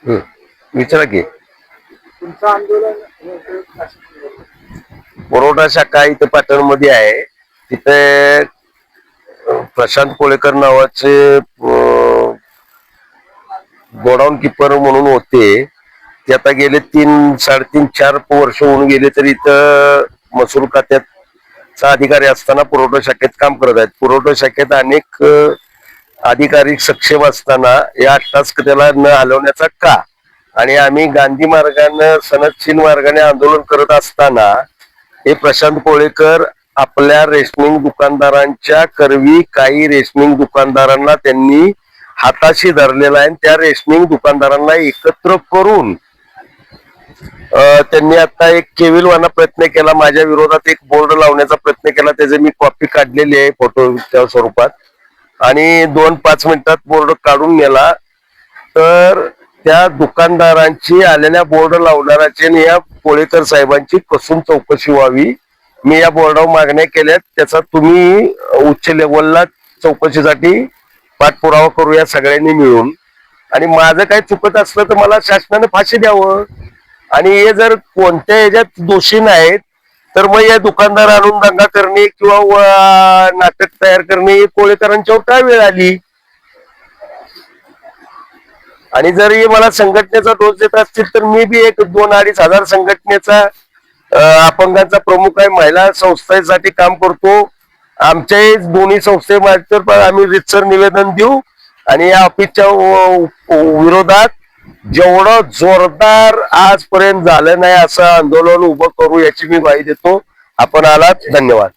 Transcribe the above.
विचारा की. तुमचं आंदोलन पुरवठा शाखा इथे पाटणमध्ये आहे. तिथे प्रशांत कोळेकर नावाचे गोडाऊन किपर म्हणून होते. ते आता गेले 3-3.5-4 वर्ष होऊन गेले तरी इथं महसूल खात्याचा अधिकारी असताना पुरवठा शाखेत काम करत आहेत. पुरवठा शाखेत अनेक अधिकारी सक्षम असताना या टास्क त्याला न हलवण्याचा का? आणि आम्ही गांधी मार्गाने सनदशील मार्गाने आंदोलन करत असताना हे प्रशांत कोळेकर आपल्या रेशनिंग दुकानदारांच्या करवी काही रेशनिंग दुकानदारांना त्यांनी हाताशी धरलेला आहे. त्या रेशनिंग दुकानदारांना एकत्र करून त्यांनी आता एक केविलवाना प्रयत्न केला. माझ्या विरोधात एक बोर्ड लावण्याचा प्रयत्न केला. त्याचे मी कॉपी काढलेली आहे फोटोच्या स्वरूपात. आणि 2-5 मिनिटात बोर्ड काढून नेला. तर त्या दुकानदारांची आलेल्या बोर्ड लावणाराची आणि या कोळेकर साहेबांची कसून चौकशी व्हावी. मी या बोर्डावर मागण्या केल्यात. त्याचा तुम्ही उच्च लेवलला चौकशीसाठी पाठपुरावा करूया सगळ्यांनी मिळून. आणि माझं काही चुकत असलं तर मला शासनाने फाशी द्यावं. आणि हे जर कोणत्या ह्याच्यात दोषी नाहीत तर मग या दुकानदार आणून दंगा करणे किंवा नाटक तयार करणे हे कोळेकरांच्यावर काय वेळ आली. आणि जर हे मला संघटनेचा डोस देत असतील तर मी बी 1-2-2.5 हजार संघटनेचा अपंगांचा प्रमुख आहे. महिला संस्थेसाठी काम करतो. आमच्या दोन्ही संस्थेमार्फत आम्ही रितसर निवेदन देऊ आणि या ऑफिसच्या विरोधात जेवढं जोरदार आजपर्यंत झालं नाही असं आंदोलन उभं करू याची मी ग्वाही देतो. आपण आलात. धन्यवाद.